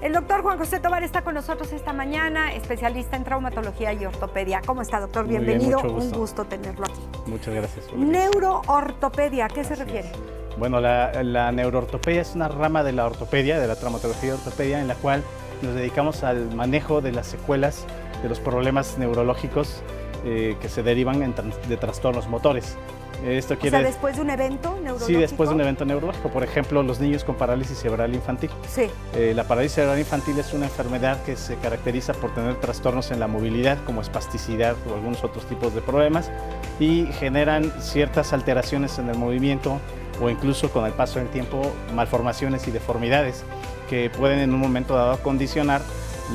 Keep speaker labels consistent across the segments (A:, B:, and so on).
A: El doctor Juan José Tovar está con nosotros esta mañana, especialista en traumatología y ortopedia. ¿Cómo está, doctor? Bienvenido.
B: Bien,
A: un gusto tenerlo aquí.
B: Muchas gracias.
A: Neuroortopedia, ¿a qué se refiere?
B: Bueno, la neuroortopedia es una rama de la ortopedia, de la traumatología y ortopedia, en la cual nos dedicamos al manejo de las secuelas de los problemas neurológicos que se derivan de trastornos motores. Esto quiere...
A: O sea, después de un evento neurológico.
B: Sí, después de un evento neurológico. Por ejemplo, los niños con parálisis cerebral infantil.
A: Sí.
B: La parálisis cerebral infantil es una enfermedad que se caracteriza por tener trastornos en la movilidad, como espasticidad o algunos otros tipos de problemas, y generan ciertas alteraciones en el movimiento o incluso con el paso del tiempo malformaciones y deformidades que pueden en un momento dado condicionar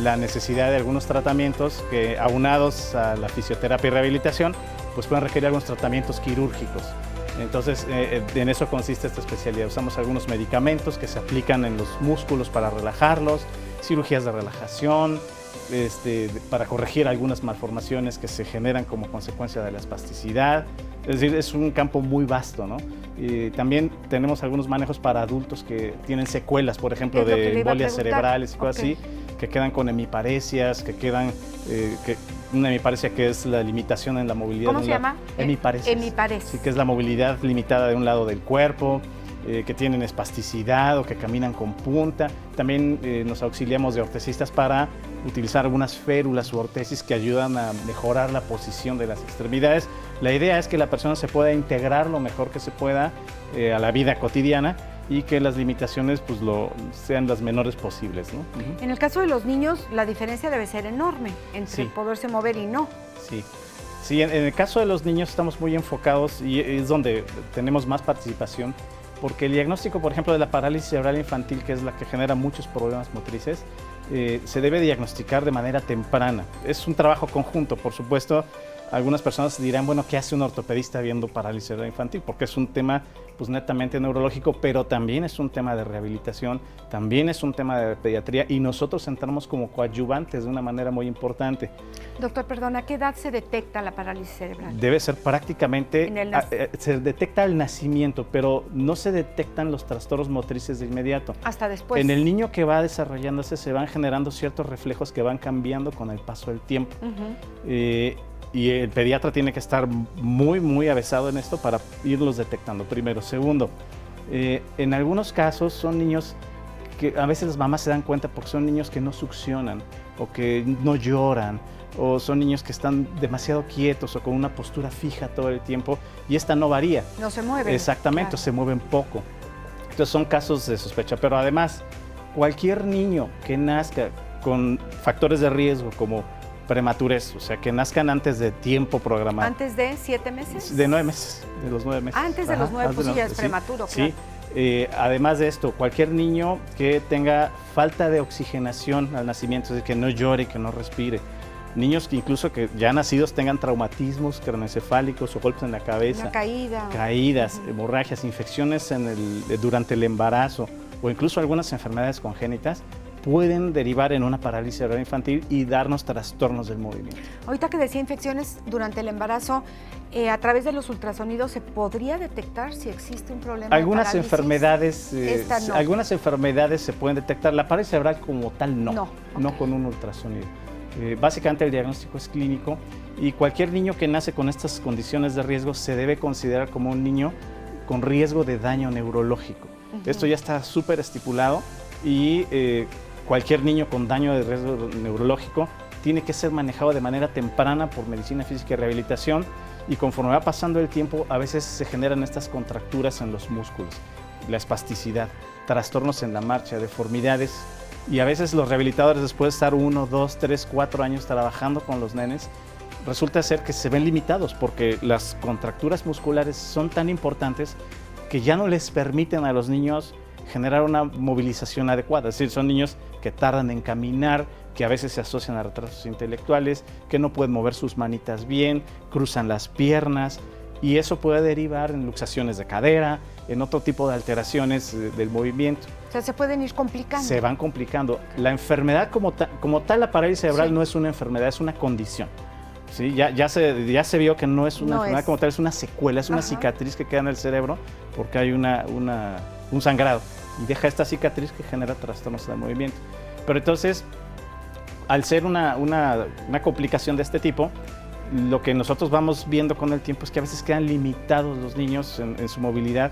B: la necesidad de algunos tratamientos que, aunados a la fisioterapia y rehabilitación, pues pueden requerir algunos tratamientos quirúrgicos. Entonces, en eso consiste esta especialidad. Usamos algunos medicamentos que se aplican en los músculos para relajarlos, cirugías de relajación, para corregir algunas malformaciones que se generan como consecuencia de la espasticidad. Es decir, es un campo muy vasto, ¿no? Y también tenemos algunos manejos para adultos que tienen secuelas, por ejemplo, de embolias cerebrales y cosas así, que quedan con hemiparesias, una hemiparesia que es la limitación en la movilidad.
A: ¿Cómo se llama?
B: Hemiparesia.
A: Hemiparesia.
B: Sí, que es la movilidad limitada de un lado del cuerpo, que tienen espasticidad o que caminan con punta. También nos auxiliamos de ortesistas para utilizar algunas férulas u ortesis que ayudan a mejorar la posición de las extremidades. La idea es que la persona se pueda integrar lo mejor que se pueda a la vida cotidiana y que las limitaciones pues, sean las menores posibles, ¿no?
A: En el caso de los niños, la diferencia debe ser enorme entre poderse mover y no.
B: Sí, en el caso de los niños estamos muy enfocados y es donde tenemos más participación, porque el diagnóstico, por ejemplo, de la parálisis cerebral infantil, que es la que genera muchos problemas motrices, se debe diagnosticar de manera temprana. Es un trabajo conjunto, por supuesto. Algunas personas dirán, bueno, ¿qué hace un ortopedista viendo parálisis cerebral infantil? Porque es un tema pues, netamente neurológico, pero también es un tema de rehabilitación, también es un tema de pediatría y nosotros entramos como coadyuvantes de una manera muy importante.
A: Doctor, perdón, ¿a qué edad se detecta la parálisis cerebral?
B: Debe ser prácticamente, se detecta al nacimiento, pero no se detectan los trastornos motrices de inmediato.
A: Hasta después.
B: En el niño que va desarrollándose se van generando ciertos reflejos que van cambiando con el paso del tiempo. Y el pediatra tiene que estar muy, muy avezado en esto para irlos detectando primero. Segundo, en algunos casos son niños que a veces las mamás se dan cuenta porque son niños que no succionan o que no lloran o son niños que están demasiado quietos o con una postura fija todo el tiempo y esta no varía.
A: No se mueven.
B: Exactamente, claro. Se mueven poco. Entonces son casos de sospecha, pero además cualquier niño que nazca con factores de riesgo como prematurez, o sea, que nazcan antes de tiempo programado.
A: ¿Antes de 7 meses?
B: De 9 meses, de los 9 meses.
A: Antes de los 9, pues sí, ya es prematuro,
B: sí. Claro. Además de esto, cualquier niño que tenga falta de oxigenación al nacimiento, es decir, que no llore, que no respire. Niños que incluso que ya nacidos tengan traumatismos craneoencefálicos o golpes en la cabeza.
A: Una caída.
B: Caídas, hemorragias, infecciones durante el embarazo o incluso algunas enfermedades congénitas pueden derivar en una parálisis cerebral infantil y darnos trastornos del movimiento.
A: Ahorita que decía infecciones durante el embarazo, a través de los ultrasonidos se podría detectar si existe un problema
B: algunas
A: de parálisis.
B: Enfermedades,
A: no.
B: Algunas enfermedades se pueden detectar. La parálisis cerebral como tal no con un ultrasonido. Básicamente el diagnóstico es clínico y cualquier niño que nace con estas condiciones de riesgo se debe considerar como un niño con riesgo de daño neurológico. Esto ya está súper estipulado y cualquier niño con daño de riesgo neurológico tiene que ser manejado de manera temprana por medicina física y rehabilitación y conforme va pasando el tiempo a veces se generan estas contracturas en los músculos, la espasticidad, trastornos en la marcha, deformidades y a veces los rehabilitadores después de estar 1, 2, 3, 4 años trabajando con los nenes resulta ser que se ven limitados porque las contracturas musculares son tan importantes que ya no les permiten a los niños generar una movilización adecuada, es decir, son niños que tardan en caminar, que a veces se asocian a retrasos intelectuales, que no pueden mover sus manitas bien, cruzan las piernas y eso puede derivar en luxaciones de cadera, en otro tipo de alteraciones del movimiento.
A: O sea, se pueden ir complicando.
B: Se van complicando. La enfermedad como tal, la parálisis cerebral no es una enfermedad, es una condición. ¿Sí? Ya se vio que no es una enfermedad como tal, es una secuela, es una cicatriz que queda en el cerebro porque hay un sangrado y deja esta cicatriz que genera trastornos del movimiento. Pero entonces, al ser una complicación de este tipo, lo que nosotros vamos viendo con el tiempo es que a veces quedan limitados los niños en su movilidad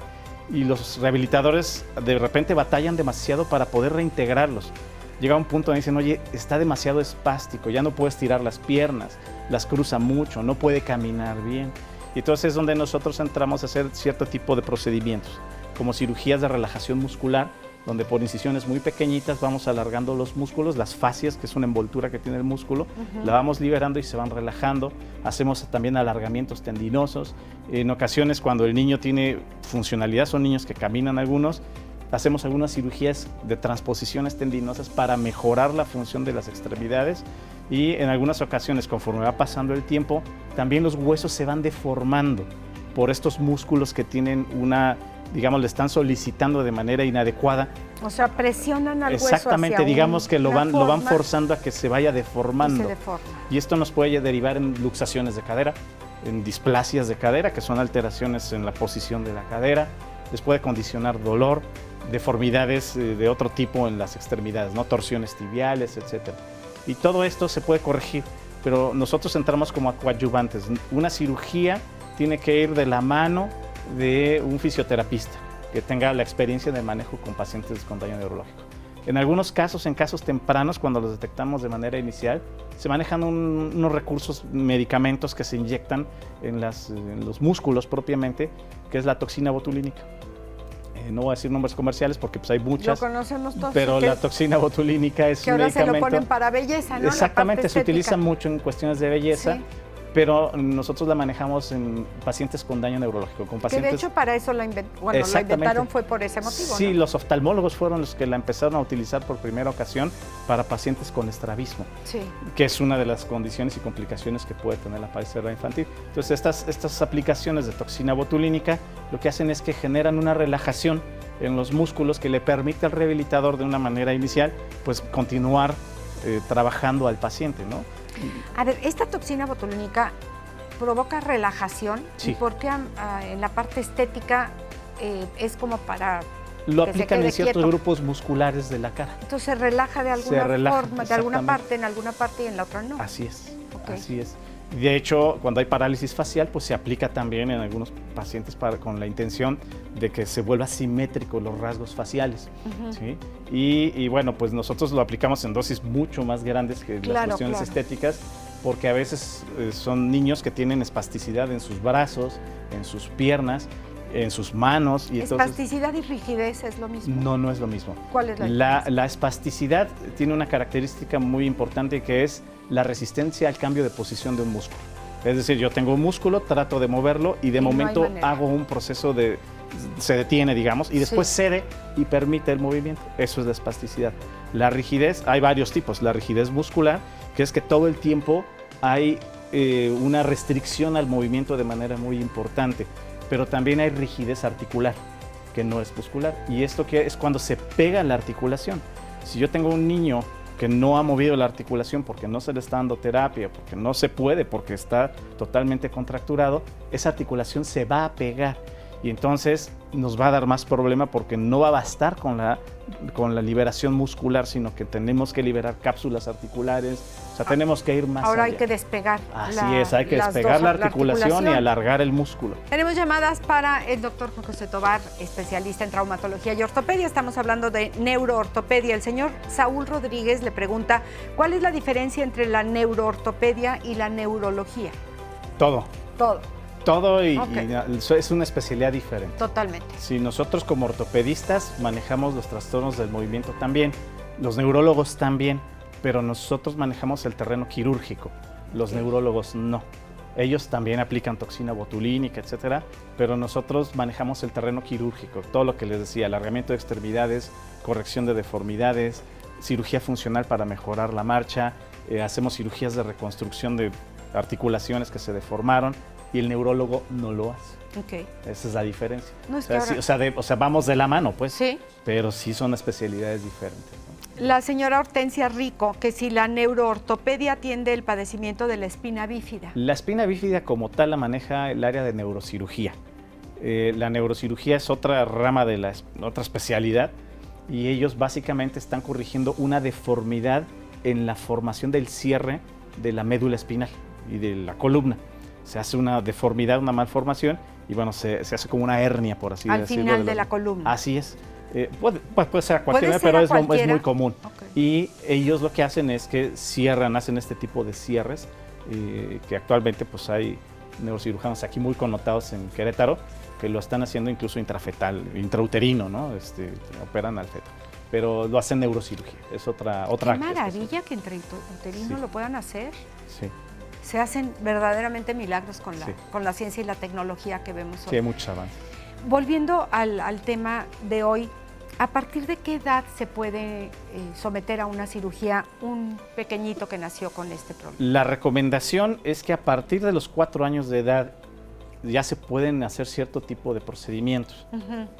B: y los rehabilitadores de repente batallan demasiado para poder reintegrarlos. Llega un punto donde dicen, oye, está demasiado espástico, ya no puede estirar las piernas, las cruza mucho, no puede caminar bien. Y entonces es donde nosotros entramos a hacer cierto tipo de procedimientos, como cirugías de relajación muscular, donde por incisiones muy pequeñitas vamos alargando los músculos, las fascias, que es una envoltura que tiene el músculo, la vamos liberando y se van relajando. Hacemos también alargamientos tendinosos. En ocasiones, cuando el niño tiene funcionalidad, son niños que caminan algunos, hacemos algunas cirugías de transposiciones tendinosas para mejorar la función de las extremidades, y en algunas ocasiones, conforme va pasando el tiempo, también los huesos se van deformando por estos músculos que tienen digamos, le están solicitando de manera inadecuada.
A: O sea, presionan al hueso
B: exactamente,
A: hacia
B: digamos que lo van forzando a que se vaya deformando.
A: Y se deforma.
B: Y esto nos puede derivar en luxaciones de cadera, en displasias de cadera, que son alteraciones en la posición de la cadera. Les puede condicionar dolor, deformidades de otro tipo en las extremidades, ¿no? Torsiones tibiales, etc. Y todo esto se puede corregir, pero nosotros entramos como coadyuvantes. Una cirugía tiene que ir de la mano de un fisioterapista que tenga la experiencia de manejo con pacientes con daño neurológico. En algunos casos, en casos tempranos, cuando los detectamos de manera inicial, se manejan unos recursos, medicamentos que se inyectan en los músculos propiamente, que es la toxina botulínica. No voy a decir nombres comerciales porque pues hay muchas.
A: Lo conocemos todos.
B: Pero la toxina botulínica es un medicamento. Que ahora se lo ponen
A: para belleza, ¿no?
B: Exactamente, se utiliza mucho en cuestiones de belleza.
A: Sí.
B: Pero nosotros la manejamos en pacientes con daño neurológico, con pacientes...
A: Que de hecho para eso lo inventaron fue por ese motivo,
B: sí,
A: ¿no?
B: Los oftalmólogos fueron los que la empezaron a utilizar por primera ocasión para pacientes con estrabismo,
A: sí,
B: que es una de las condiciones y complicaciones que puede tener la parálisis cerebral infantil. Entonces estas aplicaciones de toxina botulínica lo que hacen es que generan una relajación en los músculos que le permite al rehabilitador de una manera inicial pues continuar trabajando al paciente, ¿no?
A: A ver, esta toxina botulínica provoca relajación.
B: Sí.
A: ¿Y por qué en la parte estética es como para
B: lo
A: que
B: aplican
A: se quede
B: en ciertos
A: quieto?
B: Grupos musculares de la cara.
A: Entonces se relaja de alguna forma, de alguna parte, en alguna parte y en la otra no.
B: Así es,
A: okay.
B: Así es. De hecho, cuando hay parálisis facial, pues se aplica también en algunos pacientes con la intención de que se vuelva simétrico los rasgos faciales. ¿Sí? Y bueno, pues nosotros lo aplicamos en dosis mucho más grandes que las cuestiones estéticas, porque a veces son niños que tienen espasticidad en sus brazos, en sus piernas, en sus manos. Y
A: ¿Espasticidad y rigidez es lo mismo?
B: No es lo mismo.
A: ¿Cuál es la diferencia?
B: La espasticidad tiene una característica muy importante, que es la resistencia al cambio de posición de un músculo. Es decir, yo tengo un músculo, trato de moverlo y de momento hago un proceso se detiene, digamos, y después cede y permite el movimiento. Eso es la espasticidad. La rigidez, hay varios tipos. La rigidez muscular, que es que todo el tiempo hay una restricción al movimiento de manera muy importante, pero también hay rigidez articular, que no es muscular. Y esto que es cuando se pega la articulación. Si yo tengo un niño que no ha movido la articulación porque no se le está dando terapia, porque no se puede, porque está totalmente contracturado, esa articulación se va a pegar y entonces nos va a dar más problema, porque no va a bastar con la liberación muscular, sino que tenemos que liberar cápsulas articulares, o sea, tenemos que ir más
A: Ahora
B: allá.
A: Hay que despegar.
B: Así es, hay que despegar la articulación y alargar el músculo.
A: Tenemos llamadas para el doctor Juan José Tovar, especialista en traumatología y ortopedia. Estamos hablando de neuroortopedia. El señor Saúl Rodríguez le pregunta, ¿cuál es la diferencia entre la neuroortopedia y la neurología?
B: Todo y es una especialidad diferente.
A: Totalmente.
B: Si nosotros como ortopedistas manejamos los trastornos del movimiento también, los neurólogos también, pero nosotros manejamos el terreno quirúrgico, los neurólogos no. Ellos también aplican toxina botulínica, etcétera, pero nosotros manejamos el terreno quirúrgico, todo lo que les decía, alargamiento de extremidades, corrección de deformidades, cirugía funcional para mejorar la marcha, hacemos cirugías de reconstrucción de articulaciones que se deformaron, y el neurólogo no lo hace.
A: Okay.
B: Esa es la diferencia.
A: No es
B: o sea, vamos de la mano, pues.
A: Sí.
B: Pero sí son especialidades diferentes, ¿no?
A: La señora Hortensia Rico, que si la neuroortopedia atiende el padecimiento de la espina bífida.
B: La espina bífida como tal la maneja el área de neurocirugía. La neurocirugía es otra rama de otra especialidad y ellos básicamente están corrigiendo una deformidad en la formación del cierre de la médula espinal y de la columna. Se hace una deformidad, una malformación, y bueno, se hace como una hernia, por así decirlo.
A: Al final de la columna.
B: Así es. Puede ser a cualquiera, pero es muy común.
A: Okay.
B: Y ellos lo que hacen es que hacen este tipo de cierres, que actualmente pues hay neurocirujanos aquí muy connotados en Querétaro, que lo están haciendo incluso intrafetal, intrauterino, ¿no? Operan al feto. Pero lo hacen neurocirugía, es otra.
A: Qué maravilla que intrauterino lo puedan hacer.
B: Sí.
A: Se hacen verdaderamente milagros con la ciencia y la tecnología que vemos hoy.
B: Sí, hay muchos avances.
A: Volviendo al tema de hoy, ¿a partir de qué edad se puede someter a una cirugía un pequeñito que nació con este problema?
B: La recomendación es que a partir de los 4 años de edad ya se pueden hacer cierto tipo de procedimientos.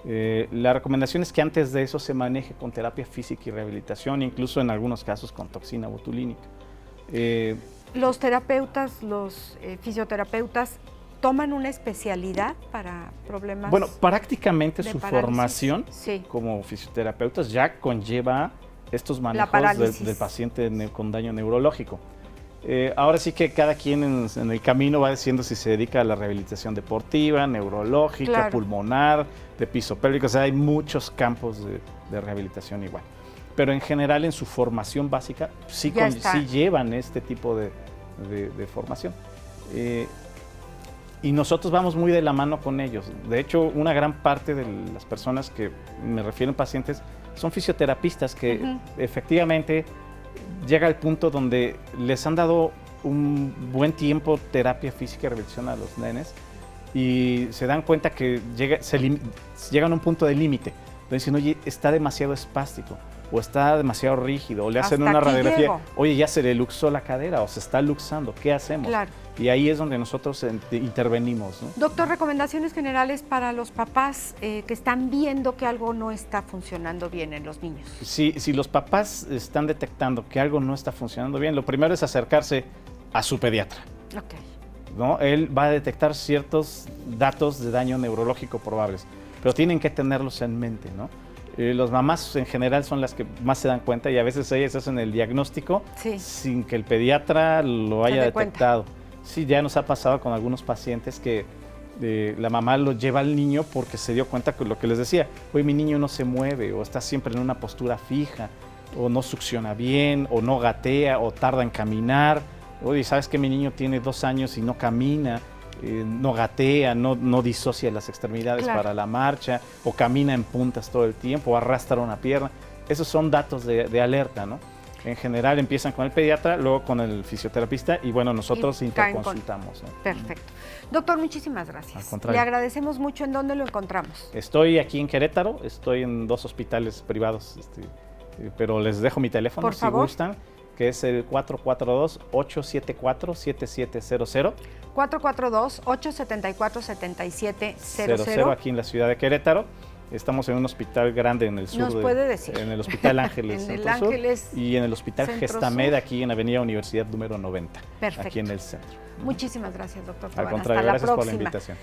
B: La recomendación es que antes de eso se maneje con terapia física y rehabilitación, incluso en algunos casos con toxina botulínica.
A: ¿Los terapeutas, los fisioterapeutas toman una especialidad para problemas?
B: Bueno, prácticamente su
A: parálisis?
B: Formación como fisioterapeutas ya conlleva estos manejos del paciente con daño neurológico. Ahora sí que cada quien en el camino va diciendo si se dedica a la rehabilitación deportiva, neurológica, pulmonar, de piso pélvico. O sea, hay muchos campos de rehabilitación igual. Pero en general en su formación básica sí llevan este tipo de formación. Y nosotros vamos muy de la mano con ellos. De hecho, una gran parte de las personas que me refieren pacientes son fisioterapistas que efectivamente llega al punto donde les han dado un buen tiempo terapia física y rehabilitación a los nenes y se dan cuenta que llegan a un punto de límite. Entonces dicen, oye, está demasiado espástico o está demasiado rígido, o le hacen una radiografía, oye, ya se le luxó la cadera o se está luxando, ¿qué hacemos?
A: Claro.
B: Y ahí es donde nosotros intervenimos, ¿no?
A: Doctor, recomendaciones generales para los papás que están viendo que algo no está funcionando bien en los niños.
B: Si los papás están detectando que algo no está funcionando bien, lo primero es acercarse a su pediatra. ¿No? Él va a detectar ciertos datos de daño neurológico probables, pero tienen que tenerlos en mente, ¿no? Las mamás en general son las que más se dan cuenta y a veces ellas hacen el diagnóstico sin que el pediatra lo haya detectado. Sí, ya nos ha pasado con algunos pacientes que la mamá lo lleva al niño porque se dio cuenta con lo que les decía, oye, mi niño no se mueve o está siempre en una postura fija o no succiona bien o no gatea o tarda en caminar. Oye, ¿sabes que mi niño tiene 2 años y no camina? No gatea, no disocia las extremidades para la marcha, o camina en puntas todo el tiempo, o arrastra una pierna. Esos son datos de alerta, ¿no? En general empiezan con el pediatra, luego con el fisioterapista y bueno, nosotros interconsultamos, ¿no?
A: Perfecto. Doctor, muchísimas gracias.
B: Al contrario.
A: Le agradecemos mucho. ¿En dónde lo encontramos?
B: Estoy aquí en Querétaro, estoy en 2 hospitales privados, pero les dejo mi teléfono
A: por favor.
B: Gustan, que es el 442-874-7700.
A: 442-874-7700.
B: Aquí en la ciudad de Querétaro. Estamos en un hospital grande en el sur.
A: ¿Nos puede decir?
B: En el Hospital Ángeles.
A: En el Ángeles.
B: Y en el Hospital Gestamed, aquí en Avenida Universidad número 90.
A: Perfecto.
B: Aquí en el centro.
A: Muchísimas gracias, doctor.
B: Al contrario, gracias por la invitación.